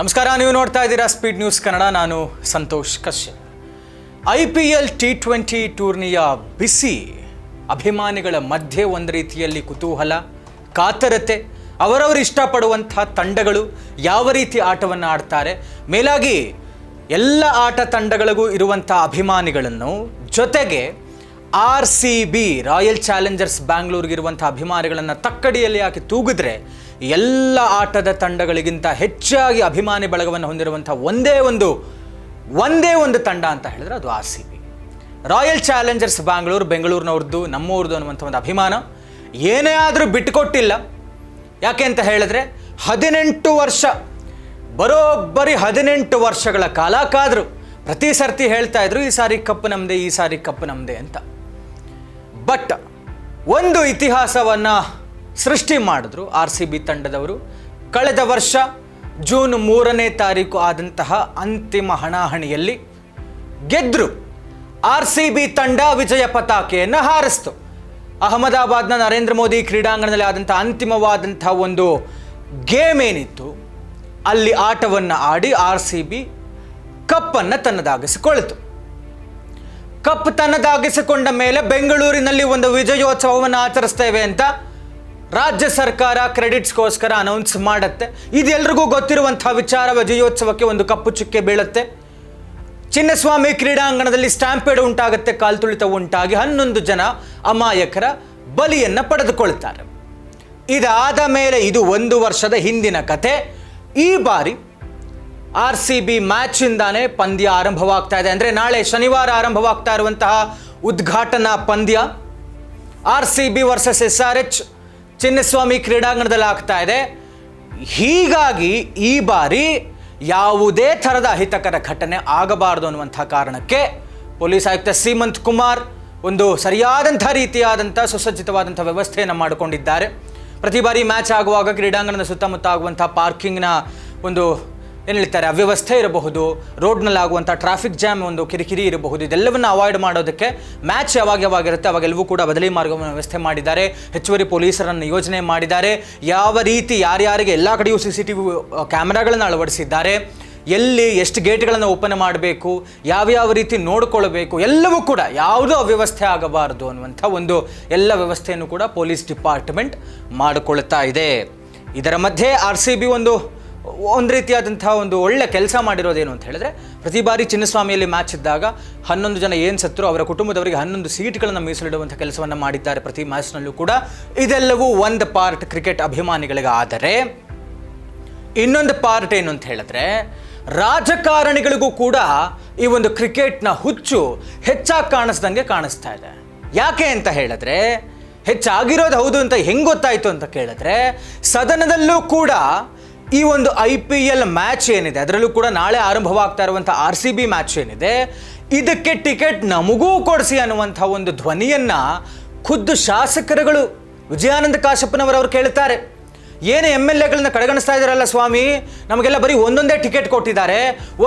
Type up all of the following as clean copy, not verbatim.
ನಮಸ್ಕಾರ, ನೀವು ನೋಡ್ತಾ ಇದ್ದೀರಾ ಸ್ಪೀಡ್ ನ್ಯೂಸ್ ಕನ್ನಡ. ನಾನು ಸಂತೋಷ್ ಕಶ್ಯಪ್. IPL T20 ಟೂರ್ನಿಯ ಬಿಸಿ ಅಭಿಮಾನಿಗಳ ಮಧ್ಯೆ ಒಂದು ರೀತಿಯಲ್ಲಿ ಕುತೂಹಲ, ಕಾತರತೆ, ಅವರವರು ಇಷ್ಟಪಡುವಂಥ ತಂಡಗಳು ಯಾವ ರೀತಿ ಆಟವನ್ನು ಆಡ್ತಾರೆ, ಮೇಲಾಗಿ ಎಲ್ಲ ಆಟ ತಂಡಗಳಿಗೂ ಇರುವಂಥ ಅಭಿಮಾನಿಗಳನ್ನು, ಜೊತೆಗೆ RCB ರಾಯಲ್ ಚಾಲೆಂಜರ್ಸ್ ಬ್ಯಾಂಗ್ಳೂರ್ಗಿರುವಂಥ ಅಭಿಮಾನಿಗಳನ್ನು ತಕ್ಕಡಿಯಲ್ಲಿ ಹಾಕಿ ತೂಗಿದ್ರೆ ಎಲ್ಲ ಆಟದ ತಂಡಗಳಿಗಿಂತ ಹೆಚ್ಚಾಗಿ ಅಭಿಮಾನಿ ಬಳಗವನ್ನು ಹೊಂದಿರುವಂಥ ಒಂದೇ ಒಂದು ತಂಡ ಅಂತ ಹೇಳಿದ್ರೆ ಅದು RCB. ರಾಯಲ್ ಚಾಲೆಂಜರ್ಸ್ ಬ್ಯಾಂಗ್ಳೂರ್, ಬೆಂಗಳೂರಿನವ್ರದ್ದು, ನಮ್ಮವ್ರದ್ದು ಅನ್ನುವಂಥ ಒಂದು ಅಭಿಮಾನ ಏನೇ ಆದರೂ ಬಿಟ್ಟುಕೊಟ್ಟಿಲ್ಲ. ಯಾಕೆ ಅಂತ ಹೇಳಿದ್ರೆ 18 ವರ್ಷ, ಬರೋಬ್ಬರಿ 18 ವರ್ಷಗಳ ಕಾಲ ಕಾದ್ರು. ಪ್ರತಿ ಸರ್ತಿ ಹೇಳ್ತಾ ಇದ್ರು ಈ ಸಾರಿ ಕಪ್ ನಮ್ಮದೇ, ಈ ಸಾರಿ ಕಪ್ ನಮ್ಮದೇ ಅಂತ. ಬಟ್ ಒಂದು ಇತಿಹಾಸವನ್ನು ಸೃಷ್ಟಿ ಮಾಡಿದ್ರು RCB ತಂಡದವರು. ಕಳೆದ ವರ್ಷ ಜೂನ್ 3ನೇ ತಾರೀಕು ಆದಂತಹ ಅಂತಿಮ ಹಣಾಹಣಿಯಲ್ಲಿ ಗೆದ್ರು. RCB ತಂಡ ವಿಜಯ ಪತಾಕೆಯನ್ನು ಹಾರಿಸ್ತು. ಅಹಮದಾಬಾದ್ನ ನರೇಂದ್ರ ಮೋದಿ ಕ್ರೀಡಾಂಗಣದಲ್ಲಿ ಆದಂಥ ಅಂತಿಮವಾದಂಥ ಒಂದು ಗೇಮ್ ಏನಿತ್ತು, ಅಲ್ಲಿ ಆಟವನ್ನು ಆಡಿ RCB ಕಪ್ಪನ್ನು ತನ್ನದಾಗಿಸಿಕೊಳ್ತು. ಕಪ್ ತನ್ನದಾಗಿಸಿಕೊಂಡ ಮೇಲೆ ಬೆಂಗಳೂರಿನಲ್ಲಿ ಒಂದು ವಿಜಯೋತ್ಸವವನ್ನು ಆಚರಿಸ್ತೇವೆ ಅಂತ ರಾಜ್ಯ ಸರ್ಕಾರ ಕ್ರೆಡಿಟ್ಸ್ಗೋಸ್ಕರ ಅನೌನ್ಸ್ ಮಾಡುತ್ತೆ. ಇದೆಲ್ಲರಿಗೂ ಗೊತ್ತಿರುವಂಥ ವಿಚಾರ. ವಿಜಯೋತ್ಸವಕ್ಕೆ ಒಂದು ಕಪ್ಪು ಚುಕ್ಕೆ ಬೀಳುತ್ತೆ. ಚಿನ್ನಸ್ವಾಮಿ ಕ್ರೀಡಾಂಗಣದಲ್ಲಿ ಸ್ಟ್ಯಾಂಪೇಡ್ ಉಂಟಾಗುತ್ತೆ, ಕಾಲ್ತುಳಿತ ಉಂಟಾಗಿ 11 ಜನ ಅಮಾಯಕರ ಬಲಿಯನ್ನು ಪಡೆದುಕೊಳ್ತಾರೆ. ಇದಾದ ಮೇಲೆ ಇದು 1 ವರ್ಷದ ಹಿಂದಿನ ಕತೆ. ಈ ಬಾರಿ RCB ಮ್ಯಾಚಿಂದಾನೇ ಪಂದ್ಯ ಆರಂಭವಾಗ್ತಾ ಇದೆ. ಅಂದರೆ ನಾಳೆ ಶನಿವಾರ ಆರಂಭವಾಗ್ತಾ ಇರುವಂತಹ ಉದ್ಘಾಟನಾ ಪಂದ್ಯ RCB ವರ್ಸಸ್ SRH ಚಿನ್ನಸ್ವಾಮಿ ಕ್ರೀಡಾಂಗಣದಲ್ಲಿ ಆಗ್ತಾ ಇದೆ. ಹೀಗಾಗಿ ಈ ಬಾರಿ ಯಾವುದೇ ಥರದ ಅಹಿತಕರ ಘಟನೆ ಆಗಬಾರದು ಅನ್ನುವಂಥ ಕಾರಣಕ್ಕೆ ಪೊಲೀಸ್ ಆಯುಕ್ತ ಸೀಮಂತ್ ಕುಮಾರ್ ಒಂದು ಸರಿಯಾದಂಥ ರೀತಿಯಾದಂಥ ಸುಸಜ್ಜಿತವಾದಂಥ ವ್ಯವಸ್ಥೆಯನ್ನು ಮಾಡಿಕೊಂಡಿದ್ದಾರೆ. ಪ್ರತಿ ಬಾರಿ ಮ್ಯಾಚ್ ಆಗುವಾಗ ಕ್ರೀಡಾಂಗಣದ ಸುತ್ತಮುತ್ತ ಆಗುವಂಥ ಪಾರ್ಕಿಂಗ್ನ ಒಂದು ಏನು ಹೇಳ್ತಾರೆ ಅವ್ಯವಸ್ಥೆ ಇರಬಹುದು, ರೋಡ್ನಲ್ಲಾಗುವಂಥ ಟ್ರಾಫಿಕ್ ಜಾಮ್ ಒಂದು ಕಿರಿಕಿರಿ ಇರಬಹುದು. ಇದೆಲ್ಲವನ್ನು ಅವಾಯ್ಡ್ ಮಾಡೋದಕ್ಕೆ ಮ್ಯಾಚ್ ಯಾವಾಗಿರುತ್ತೆ ಅವಾಗೆಲ್ಲವೂ ಕೂಡ ಬದಲಿ ಮಾರ್ಗವನ್ನು ವ್ಯವಸ್ಥೆ ಮಾಡಿದ್ದಾರೆ. ಹೆಚ್ಚುವರಿ ಪೊಲೀಸರನ್ನು ನಿಯೋಜನೆ ಮಾಡಿದ್ದಾರೆ. ಯಾವ ರೀತಿ ಯಾರ್ಯಾರಿಗೆ ಎಲ್ಲ ಕಡೆಯೂ CCTV ಕ್ಯಾಮ್ರಾಗಳನ್ನು ಅಳವಡಿಸಿದ್ದಾರೆ, ಎಲ್ಲಿ ಎಷ್ಟು ಗೇಟ್ಗಳನ್ನು ಓಪನ್ ಮಾಡಬೇಕು, ಯಾವ್ಯಾವ ರೀತಿ ನೋಡಿಕೊಳ್ಬೇಕು, ಎಲ್ಲವೂ ಕೂಡ ಯಾವುದೂ ಅವ್ಯವಸ್ಥೆ ಆಗಬಾರದು ಅನ್ನುವಂಥ ಒಂದು ಎಲ್ಲ ವ್ಯವಸ್ಥೆಯನ್ನು ಕೂಡ ಪೊಲೀಸ್ ಡಿಪಾರ್ಟ್ಮೆಂಟ್ ಮಾಡಿಕೊಳ್ತಾ ಇದೆ. ಇದರ ಮಧ್ಯೆ RCB ಒಂದು ರೀತಿಯಾದಂಥ ಒಂದು ಒಳ್ಳೆ ಕೆಲಸ ಮಾಡಿರೋದೇನು ಅಂತ ಹೇಳಿದ್ರೆ, ಪ್ರತಿ ಬಾರಿ ಚಿನ್ನಸ್ವಾಮಿಯಲ್ಲಿ ಮ್ಯಾಚ್ ಇದ್ದಾಗ 11 ಜನ ಏನು ಸತ್ತರು ಅವರ ಕುಟುಂಬದವರಿಗೆ 11 ಸೀಟ್ಗಳನ್ನು ಮೀಸಲಿಡುವಂಥ ಕೆಲಸವನ್ನು ಮಾಡಿದ್ದಾರೆ ಪ್ರತಿ ಮ್ಯಾಚ್ನಲ್ಲೂ ಕೂಡ. ಇದೆಲ್ಲವೂ ಒಂದು ಪಾರ್ಟ್ ಕ್ರಿಕೆಟ್ ಅಭಿಮಾನಿಗಳಿಗೆ. ಆದರೆ ಇನ್ನೊಂದು ಪಾರ್ಟ್ ಏನು ಅಂತ ಹೇಳಿದ್ರೆ, ರಾಜಕಾರಣಿಗಳಿಗೂ ಕೂಡ ಈ ಒಂದು ಕ್ರಿಕೆಟ್ನ ಹುಚ್ಚು ಹೆಚ್ಚಾಗಿ ಕಾಣಿಸ್ದಂಗೆ ಕಾಣಿಸ್ತಾ ಇದೆ. ಯಾಕೆ ಅಂತ ಹೇಳಿದ್ರೆ, ಹೆಚ್ಚಾಗಿರೋದು ಹೌದು ಅಂತ ಹೆಂಗೆ ಗೊತ್ತಾಯಿತು ಅಂತ ಕೇಳಿದ್ರೆ, ಸದನದಲ್ಲೂ ಕೂಡ ಈ ಒಂದು IPL ಮ್ಯಾಚ್ ಏನಿದೆ, ಅದರಲ್ಲೂ ಕೂಡ ನಾಳೆ ಆರಂಭವಾಗ್ತಾ ಇರುವಂಥ RCB ಮ್ಯಾಚ್ ಏನಿದೆ, ಇದಕ್ಕೆ ಟಿಕೆಟ್ ನಮಗೂ ಕೊಡಿಸಿ ಅನ್ನುವಂಥ ಒಂದು ಧ್ವನಿಯನ್ನು ಖುದ್ದು ಶಾಸಕರುಗಳು ವಿಜಯಾನಂದ ಕಾಶಪ್ಪನವರವರು ಕೇಳ್ತಾರೆ. ಏನು MLAಗಳನ್ನ ಕಡೆಗಣಿಸ್ತಾ ಇದ್ದಾರಲ್ಲ ಸ್ವಾಮಿ, ನಮಗೆಲ್ಲ ಬರೀ ಒಂದೊಂದೇ ಟಿಕೆಟ್ ಕೊಟ್ಟಿದ್ದಾರೆ,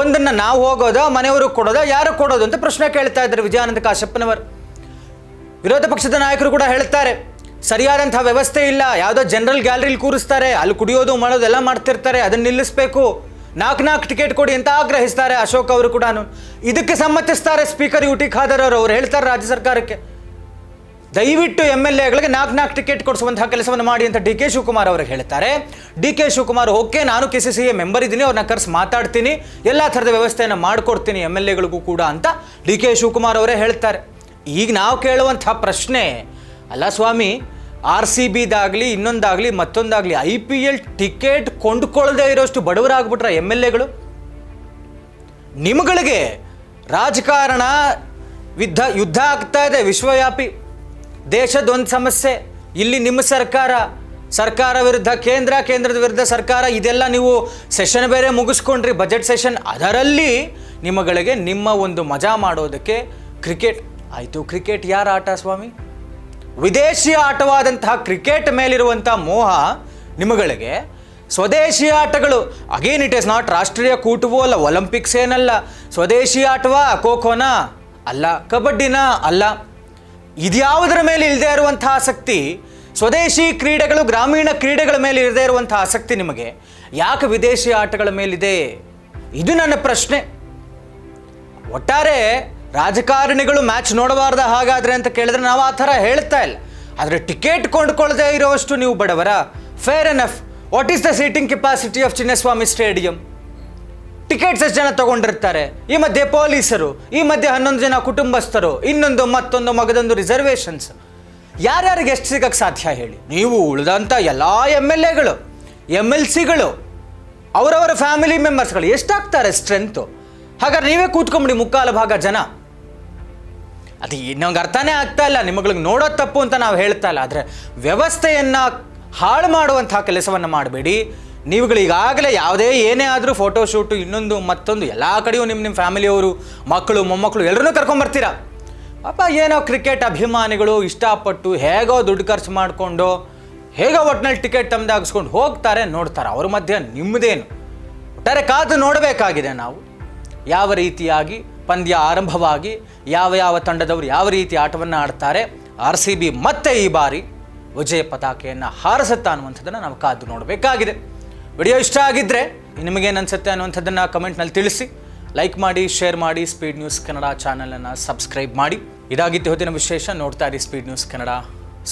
ಒಂದನ್ನು ನಾವು ಹೋಗೋದಾ, ಮನೆಯವರು ಕೊಡೋದಾ, ಯಾರು ಕೊಡೋದು ಅಂತ ಪ್ರಶ್ನೆ ಕೇಳ್ತಾ ಇದ್ದಾರೆ ವಿಜಯಾನಂದ ಕಾಶಪ್ಪನವರು. ವಿರೋಧ ಪಕ್ಷದ ನಾಯಕರು ಕೂಡ ಹೇಳ್ತಾರೆ, ಸರಿಯಾದಂಥ ವ್ಯವಸ್ಥೆ ಇಲ್ಲ, ಯಾವುದೋ ಜನರಲ್ ಗ್ಯಾಲರಿಲಿ ಕೂರಿಸ್ತಾರೆ, ಅಲ್ಲಿ ಕುಡಿಯೋದು ಮಾಡೋದು ಎಲ್ಲ ಮಾಡ್ತಿರ್ತಾರೆ, ಅದನ್ನು ನಿಲ್ಲಿಸಬೇಕು, 4 ಟಿಕೆಟ್ ಕೊಡಿ ಅಂತ ಆಗ್ರಹಿಸ್ತಾರೆ. ಅಶೋಕ್ ಅವರು ಕೂಡ ಇದಕ್ಕೆ ಸಮ್ಮತಿಸ್ತಾರೆ. ಸ್ಪೀಕರ್ UT ಖಾದರ್ ಅವರು ಹೇಳ್ತಾರೆ ರಾಜ್ಯ ಸರ್ಕಾರಕ್ಕೆ, ದಯವಿಟ್ಟು MLAಗಳಿಗೆ 4 ಟಿಕೆಟ್ ಕೊಡಿಸುವಂತಹ ಕೆಲಸವನ್ನು ಮಾಡಿ ಅಂತ DK ಶಿವಕುಮಾರ್ ಅವ್ರಿಗೆ ಹೇಳ್ತಾರೆ. DK ಶಿವಕುಮಾರ್ ಓಕೆ, ನಾನು KCCA ಮೆಂಬರ್ ಇದ್ದೀನಿ, ಅವ್ರನ್ನ ಕರೆಸಿ ಮಾತಾಡ್ತೀನಿ, ಎಲ್ಲ ಥರದ ವ್ಯವಸ್ಥೆಯನ್ನು ಮಾಡಿಕೊಡ್ತೀನಿ MLAಗಳಿಗೂ ಕೂಡ ಅಂತ DK ಶಿವಕುಮಾರ್ ಅವರೇ ಹೇಳ್ತಾರೆ. ಈಗ ನಾವು ಕೇಳುವಂಥ ಪ್ರಶ್ನೆ, ಅಲ್ಲ ಸ್ವಾಮಿ, RCBದಾಗಲಿ ಇನ್ನೊಂದಾಗಲಿ ಮತ್ತೊಂದಾಗಲಿ IPL ಟಿಕೆಟ್ ಕೊಂಡುಕೊಳ್ಳದೆ ಇರೋಷ್ಟು ಬಡವರಾಗ್ಬಿಟ್ರೆ MLAಗಳು? ನಿಮ್ಗಳಿಗೆ ರಾಜಕಾರಣ ಯುದ್ಧ ಆಗ್ತಾ ಇದೆ ವಿಶ್ವವ್ಯಾಪಿ, ದೇಶದೊಂದು ಸಮಸ್ಯೆ, ಇಲ್ಲಿ ನಿಮ್ಮ ಸರ್ಕಾರ ವಿರುದ್ಧ ಕೇಂದ್ರದ ವಿರುದ್ಧ ಸರ್ಕಾರ, ಇದೆಲ್ಲ ನೀವು ಸೆಷನ್ ಬೇರೆ ಮುಗಿಸ್ಕೊಂಡ್ರಿ, ಬಜೆಟ್ ಸೆಷನ್, ಅದರಲ್ಲಿ ನಿಮ್ಮಗಳಿಗೆ ನಿಮ್ಮ ಒಂದು ಮಜಾ ಮಾಡೋದಕ್ಕೆ ಕ್ರಿಕೆಟ್ ಆಯಿತು. ಕ್ರಿಕೆಟ್ ಯಾರ ಆಟ ಸ್ವಾಮಿ? ವಿದೇಶಿ ಆಟವಾದಂತಹ ಕ್ರಿಕೆಟ್ ಮೇಲಿರುವಂಥ ಮೋಹ ನಿಮ್ಮಗಳಿಗೆ. ಸ್ವದೇಶಿ ಆಟಗಳು, ಅಗೇನ್ ಇಟ್ ಈಸ್ ನಾಟ್ ರಾಷ್ಟ್ರೀಯ ಕೂಟವೂ ಅಲ್ಲ, ಒಲಿಂಪಿಕ್ಸ್ ಏನಲ್ಲ, ಸ್ವದೇಶಿ ಆಟವಾ, ಖೋಖೋನಾ ಅಲ್ಲ, ಕಬಡ್ಡಿನ ಅಲ್ಲ, ಇದ್ಯಾವುದರ ಮೇಲೆ ಇಲ್ಲದೆ ಇರುವಂಥ ಆಸಕ್ತಿ ಸ್ವದೇಶಿ ಕ್ರೀಡೆಗಳು, ಗ್ರಾಮೀಣ ಕ್ರೀಡೆಗಳ ಮೇಲೆ ಇರದೇ ಇರುವಂಥ ಆಸಕ್ತಿ ನಿಮಗೆ ಯಾಕೆ ವಿದೇಶಿ ಆಟಗಳ ಮೇಲಿದೆ? ಇದು ನನ್ನ ಪ್ರಶ್ನೆ. ಒಟ್ಟಾರೆ ರಾಜಕಾರಣಿಗಳು ಮ್ಯಾಚ್ ನೋಡಬಾರ್ದ ಹಾಗಾದರೆ ಅಂತ ಕೇಳಿದ್ರೆ ನಾವು ಆ ಥರ ಹೇಳ್ತಾ ಇಲ್ಲ. ಆದರೆ ಟಿಕೆಟ್ ಕೊಂಡ್ಕೊಳ್ಳದೆ ಇರೋವಷ್ಟು ನೀವು ಬಡವರ? Fair enough. What is the seating capacity of Chinnaswamy stadium? Tickets ಎಷ್ಟು ಜನ ತಗೊಂಡಿರ್ತಾರೆ? ಈ ಮಧ್ಯೆ ಪೊಲೀಸರು, ಈ ಮಧ್ಯೆ 11 ಜನ ಕುಟುಂಬಸ್ಥರು, ಇನ್ನೊಂದು ಮತ್ತೊಂದು ಮಗದೊಂದು ರಿಸರ್ವೇಷನ್ಸ್. ಯಾರ್ಯಾರಿಗೆ ಎಷ್ಟು ಸಿಗಕ್ಕೆ ಸಾಧ್ಯ ಹೇಳಿ? ನೀವು ಉಳಿದಂಥ ಎಲ್ಲ MLAಗಳು, MLCಗಳು, ಅವರವರ ಫ್ಯಾಮಿಲಿ ಮೆಂಬರ್ಸ್ಗಳು ಎಷ್ಟಾಗ್ತಾರೆ ಸ್ಟ್ರೆಂತು? ಹಾಗಾದ್ರೆ ನೀವೇ ಕೂತ್ಕೊಂಬಿಡಿ ಮುಕ್ಕಾಲು ಭಾಗ ಜನ. ಅದು ನಮ್ಗೆ ಅರ್ಥನೇ ಆಗ್ತಾ ಇಲ್ಲ. ನಿಮಗೆ ನೋಡೋದು ತಪ್ಪು ಅಂತ ನಾವು ಹೇಳ್ತಾ ಇಲ್ಲ, ಆದರೆ ವ್ಯವಸ್ಥೆಯನ್ನು ಹಾಳು ಮಾಡುವಂಥ ಕೆಲಸವನ್ನು ಮಾಡಬೇಡಿ. ನೀವುಗಳು ಈಗಾಗಲೇ ಯಾವುದೇ ಏನೇ ಆದರೂ ಫೋಟೋಶೂಟು, ಇನ್ನೊಂದು ಮತ್ತೊಂದು ಎಲ್ಲ ಕಡೆಯೂ ನಿಮ್ಮ ಫ್ಯಾಮಿಲಿಯವರು, ಮಕ್ಕಳು ಮೊಮ್ಮಕ್ಕಳು ಎಲ್ಲರನ್ನೂ ಕರ್ಕೊಂಬರ್ತೀರಾ. ಪಾಪ ಏನೋ ಕ್ರಿಕೆಟ್ ಅಭಿಮಾನಿಗಳು ಇಷ್ಟಪಟ್ಟು ಹೇಗೋ ದುಡ್ಡು ಖರ್ಚು ಮಾಡಿಕೊಂಡು ಹೇಗೋ ಒಟ್ಟಿನಲ್ಲಿ ಟಿಕೆಟ್ ತಮ್ಮದಾಗಿಸ್ಕೊಂಡು ಹೋಗ್ತಾರೆ, ನೋಡ್ತಾರೆ. ಅವ್ರ ಮಧ್ಯೆ ನಿಮ್ಮದೇನು? ಒಟ್ಟಾರೆ ಕಾದು ನೋಡಬೇಕಾಗಿದೆ ನಾವು. ಯಾವ ರೀತಿಯಾಗಿ ಪಂದ್ಯ ಆರಂಭವಾಗಿ ಯಾವ ತಂಡದವರು ಯಾವ ರೀತಿ ಆಟವನ್ನು ಆಡ್ತಾರೆ. RCB ಮತ್ತೆ ಈ ಬಾರಿ ವಿಜಯ ಪತಾಕೆಯನ್ನು ಹಾರಿಸುತ್ತಾ ಅನ್ನುವಂಥದ್ದನ್ನು ನಾವು ಕಾದು ನೋಡಬೇಕಾಗಿದೆ. ವಿಡಿಯೋ ಇಷ್ಟ ಆಗಿದ್ದರೆ ನಿಮಗೇನು ಅನಿಸುತ್ತೆ ಅನ್ನುವಂಥದ್ದನ್ನು ಕಮೆಂಟ್ನಲ್ಲಿ ತಿಳಿಸಿ. ಲೈಕ್ ಮಾಡಿ, ಶೇರ್ ಮಾಡಿ, ಸ್ಪೀಡ್ ನ್ಯೂಸ್ ಕನ್ನಡ ಚಾನಲನ್ನು ಸಬ್ಸ್ಕ್ರೈಬ್ ಮಾಡಿ. ಇದಾಗಿತ್ತು ಹೊತ್ತಿನ ವಿಶೇಷ. ನೋಡ್ತಾ ಇರಿ ಸ್ಪೀಡ್ ನ್ಯೂಸ್ ಕನ್ನಡ,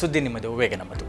ಸುದ್ದಿ ನಿಮ್ಮದು, ವೇಗ ನಮ್ಮದು.